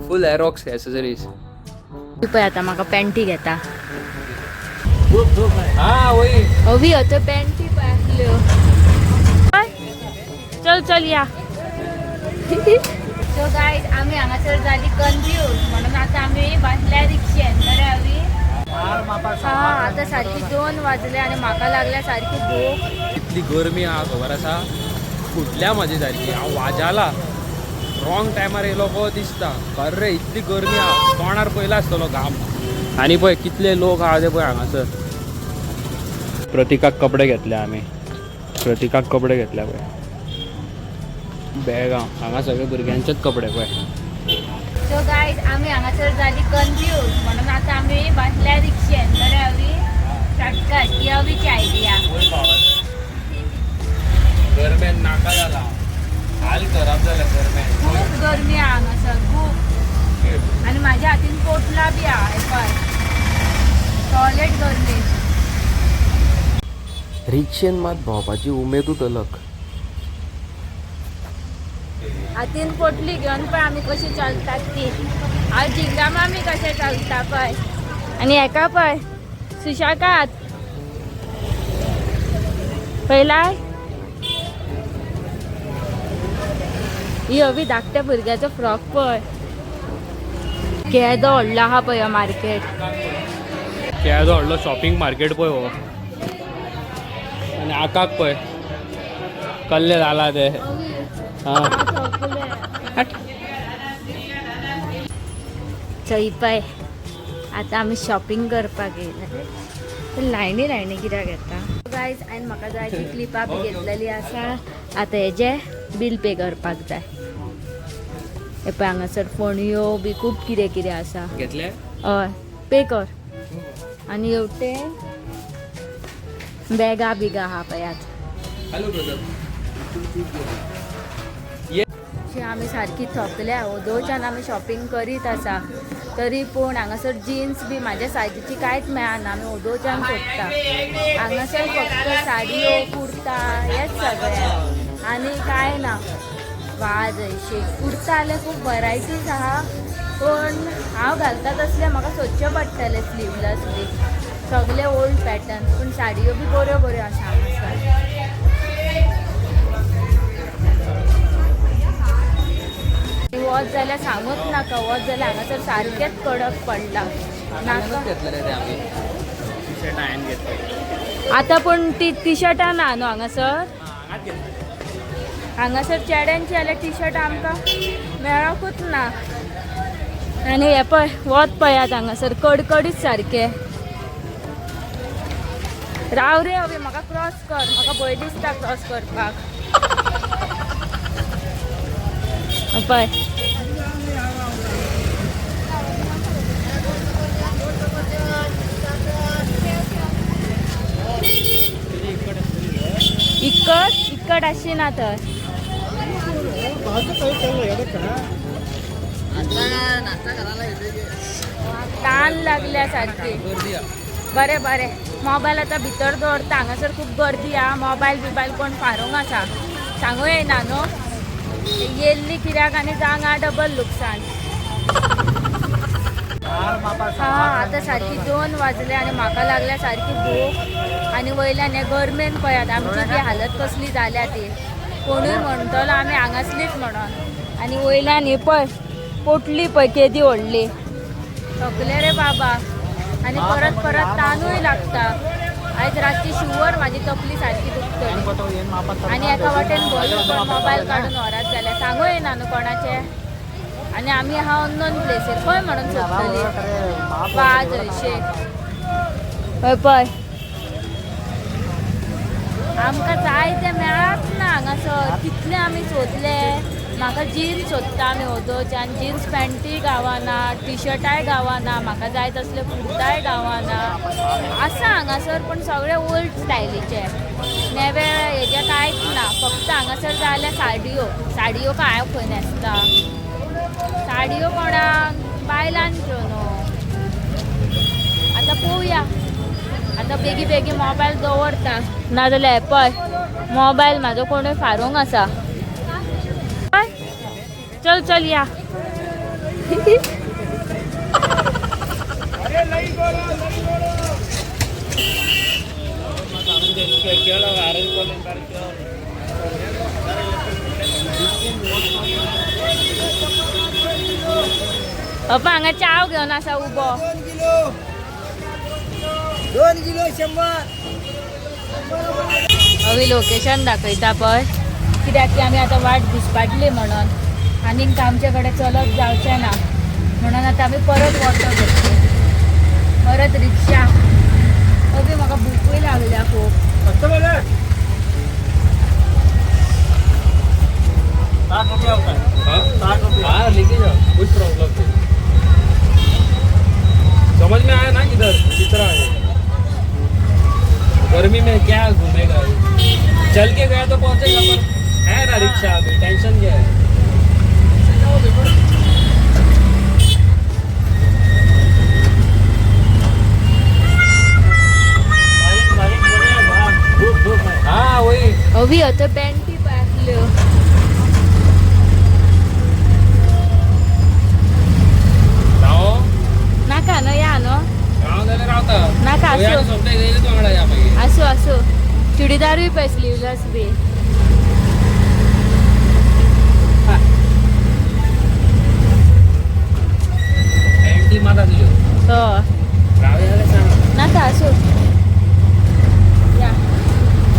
फुल Aerox accessories. पळय आता म्हाका पॅन्टी घेता. हा वय हवी होतं पॅन्टी पासल्यो. चल चल या. सो गाईज आम्ही हांगासर झाली कन्फ्यूज म्हणून आता आम्ही बसल्या रिक्षेन बरे हवी. हा आता सारखी 2 वाजले आणि म्हाका लागल्या सारखी भूक. इतली गरमी हा खबर आसा फुटल्या माझी सारखी. हांव वाजाला रॉंग टायमार येयलो गो दिसता. बरे इतली गरमी हा तोंडार पयला आसतलो घाम. आणि पळय कितले लोक आहा ते पळय हांगासर. प्रतीकाक कपडे घेतले आमी. प्रतीकाक कपडे घेतल्या पळय. बेळगांव हांगा सगळे भुरग्यांचेच कपडे पळय. सो गाईज आम्ही हांगासर झाली कन्फ्यूज म्हणून आता आम्ही बसल्या रिक्षेन बरे हवी. शॉर्टकट ही हवीची आयडिया. गरमेन नाका जाला हाल खराब जाला गरमेन. खूप गरमी आहे हांगासर खूप. आणि माझ्या हातीन पोटला बी आहे पण टॉयलेट गरमी. रिक्षेन मात भोंवपाची उमेदूच अलग. हातीन पोटली घेऊन पण आम्ही कशी चालतात ती. आज जिंगाम आम्ही कसे चालता पय. आणि एका पय सुशाकात पहिला ही हवी धाकट्या भुरग्याचो फ्रॉक पय. केदो व्हडलो आहा पय मार्केट. केदो व्हडलो शॉपिंग मार्केट पळय हो. आणि आकाक पळय कल्ले जाला ते. चई पय आता आम्ही शॉपिंग करपाक येयला. लायनी कित्याक घेता गायज. आनी म्हाका जाय ती क्लिपा बी घेतलेली आसा. आता हेजे बील पे करपाक जाय. हे पळय हांगासर फोणयो बी खूब कितें कितें आसा. घेतले हय पे कर. आनी हेवटे बॅगा बिगा आहा पयात. Hello brother. आमी सारकी थकल्या. ओदोळच्यान आमी शॉपिंग करीत आसा तरी पूण हांगासर जीन्स बी म्हाज्या सायजीची कांयच मेळना. आमी ओदोळच्यान सोदता. हांगासर फक्त साडयो कुर्ता हेच सगळें आनी कांय ना. वाज हयशे कुर्ता जाल्यार खूब वरायटीज आहा पूण हांव घालता तसले म्हाका सोदचे पडटले स्लीवलस बी. सगळे ओल्ड पॅटर्न पूण साडयो बी बऱ्यो बऱ्यो आसा हांगासर. वच जाल्यार सांगूच नाका. वच जाल्यार हांगासर सारकेंच कडक पडला नाका. आतां पूण टी शर्टां ना न्हू हांगासर. हांगासर चेड्यांची जाल्यार टी शर्टां आमकां मेळोकूच ना. आनी हे पळय वत पळयात हांगासर कडकडीत सारके. राव रे हवी म्हाका क्रॉस कर. म्हाका भंय दिसता क्रॉस करपाक. पळय इकड अशी ना तर ताण लागल्या सारखी. बरें बरें मोबायल आतां भितर दवरता. हांगासर खूब गर्दी आहा. मोबायल बिबायल कोण फारूंक आसा सांगू येना न्हू. येल्ली कित्याक आनी जांगा डबल लुकसाण. हा आता सारखी 2 वाजले आणि म्हाका लागल्या सारखी भूक. आणि वयल्यान हे गरमेन पळयात आमची ती हालत कसली जाल्या ती. कोणूय म्हणटलो आमी हांगासलीच म्हणून. आणि वयल्यान हे पळय पोटली पळय केदी व्हडली. थकले रे बाबा. आणि परत परत तांदूळ लागता. आयज रातची शुवर माझी तकली सारखी दुखतली. आणि एका वाटेन बोलून मोबायल काढून व्हरात जाल्यार सांगू येना न्हू कोणाचे. आणि आमी आहा अननोन प्लेसीर खंय म्हणून सोदतली. वाज हयशे हय पळय आमकां जाय ते मेळत ना हांगासर. कितले आमी सोदले. म्हाका जीन्स सोदता आमी ओदोळच्यान. जीन्स पॅन्टी गावना. टी शर्टाय गावना. म्हाका जाय तसले कुर्ताय गावना. आसा हांगासर पूण सगळे ओल्ड स्टायलीचे. नेवे हेजे कांयच ना. फक्त हांगासर जाय जाल्यार साडयो काय खंय न्हेसता. साडयो कोणाक बायलांच्यो न्हू. आतां पळोवया. आतां बेगी मोबायल दवरता. नाजाल्यार हे पळय मोबायल म्हाजो कोणूय फारूंक आसा. चल चल या. अप्पा हांगा चाव घेवन आसा उबो. 2 किलो 100. हवी लोकेशन दाखयता पळय कित्याक की आमी आतां वाट दिसपाटली म्हणून आनीक आमचे कडेन चलत जावचें ना म्हणून आतां आमी परत ऑटो घेतली परत रिक्षा. अबी म्हाका भूकूय लागल्या खूब. हाँ लेके जाओ कुछ प्रॉब्लम नहीं. समझ में आया ना किधर कितना है. गर्मी में क्या घूमेगा. चल के गया तो पहुंचेगा पर है ना रिक्शा अभी टेंशन क्या है. हाँ वही अबी आता पॅन्टी पासल्यो. राहो नाका न्हू या न्हू. राहो जाल्यार रावता. नाका वया आसूं सोमतें येयलें तूं वांगडा या मागीर. आसूं आसूं चुडीदारूय पळय स्लीवलेस बी. पॅन्टी माता दिल्यो. हो रावया जाल्यार सांग. नाका आसूं या.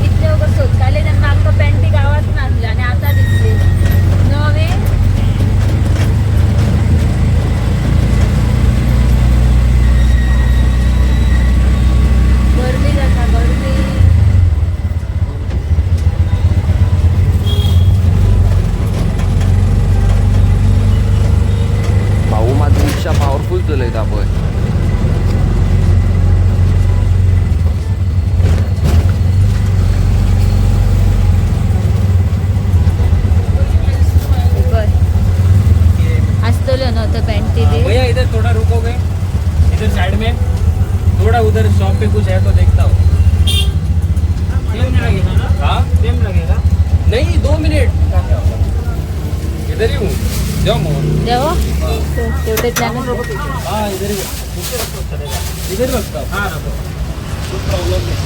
इतले वगैरे सोदताले तेन्ना आमकां पॅन्टी गावात नासली आनी आतां दिसली नवे. गर्मी जाता गर्मी. भाऊ माझी रिक्षा पॉवरफुल चलयता पळय. आसतल्यो न्हू तो पॅन्टी बी. भैया इधर थोड़ा रुकोगे इधर साइड में थोड़ा उधर शॉप पे कुछ है तो देखता हूँ. लगेगा ना. हाँ टाइम लगेगा. नहीं 2 मिनट इधर ही हूँ. जाओ मोहन. देवो तेवढेच हाँ इधर ही इधर लगता हूँ. हाँ रखो. कुछ प्रॉब्लम नहीं.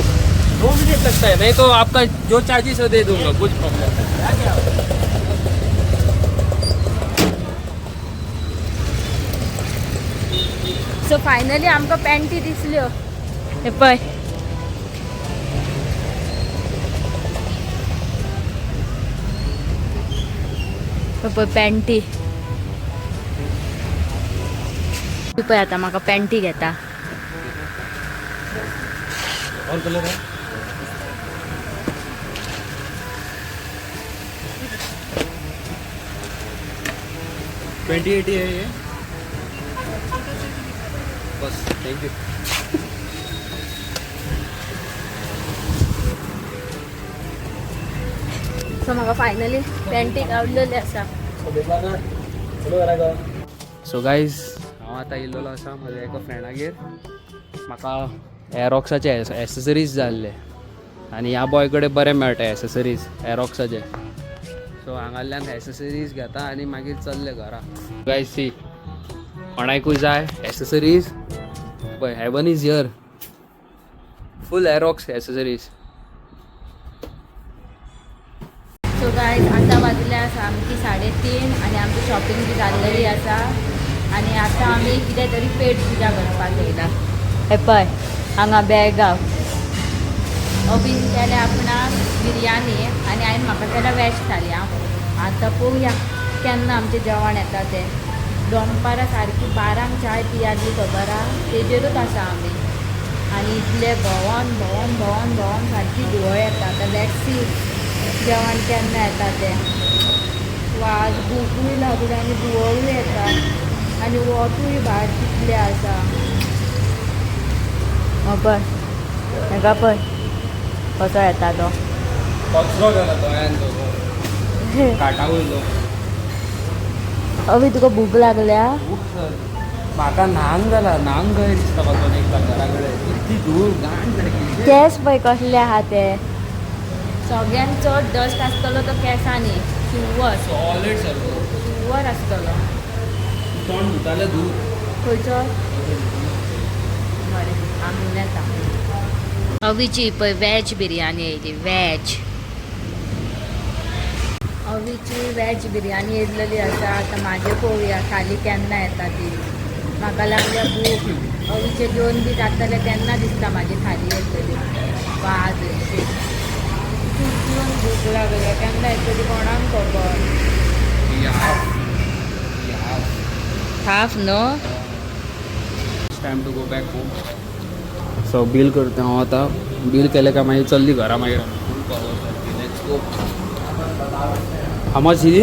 2 मिनट लगता है नहीं तो आपका जो चार्जेस है दे दूंगा कुछ प्रॉब्लम नहीं. सो फायनली आमकां पॅन्टी दिसल्यो. हे पळय पळय पॅन्टी. पळय आतां म्हाका पॅन्टी घेता. और कलर है 2080 है ये. बस थैंक यू. सो म्हाका फायनली पॅन्टी गावलेली आसा. सो गायज हांव आतां येयल्लो आसा म्हज्या एका फ्रेंडागेर. म्हाका एरॉक्साचे एसेसरीज जाय आसले आनी ह्या बॉय कडेन बरें मेळटा एसेसरीज एरॉक्साचे. सो हांगाल्यान एसेसरीज घेता आनी मागीर चल्ले घरा. गायज सी कोणाकूय जाय एसेसरीज पळय हेवन इज हियर. फूल एरॉक्स एसेसरीज. सो गायज आतां वाजले आसा आमची 3:30 आनी आमची शॉपिंग बी जाल्लेली आसा आनी आतां आमी कितें तरी पेट पुजा करपाक येयला. हे पळय हांगा बेळगांव. अबीन केल्या आपणाक बिरयानी आनी हांवें म्हाका केल्या वॅज थाली. आतां पळोवया केन्ना आमचें जेवण येता तें. दनपारां सारकी 12 चाय पियाली खबर आहा तेजेरूच आसा आमी. आनी इतले भोंवोन भोंवोन भोंवोन भोंवोन सारकी धुवळ येता. आतां लेट्स सी जेवण केन्ना येता तें. वाज भूकूय लागली आनी धुवळूय येता आनी वोटूय भायर कितलें आसा. पळय हेका पळय कसो येता तो. कचरो गेलो दोळ्यान तो काटा वयलो. अवी तुका भूक लागल्या. म्हाका न्हांग जाला. न्हांग गय दिसता म्हाका एकदा घरा कडेन. इतली धूळ घाण सारकी. केस पळय कसले आहा ते. सगळ्यान चड डस्ट आसतलो तो केसांनी. शुवर सॉलिड सारको. शुवर आसतलो. तोंड धुताले दूध खंयचो बरें आमी येता अवीची पळय वॅज बिर्याणी येयली वॅज अवीची वॅज बिर्याणी येयलेली आसा आतां म्हाजे पळोवया थाली केन्ना येता ती म्हाका लागल्या भूक अवीचे 2 बी जातले तेन्ना दिसता म्हाजी थाली येतली वाज खूब भूक लागल्या केन्ना येतली कोणाक खबर have no time to go back home so bill करता हांव आतां बिल केलें काय मागीर चल्ली घरा मागीर let's go how much he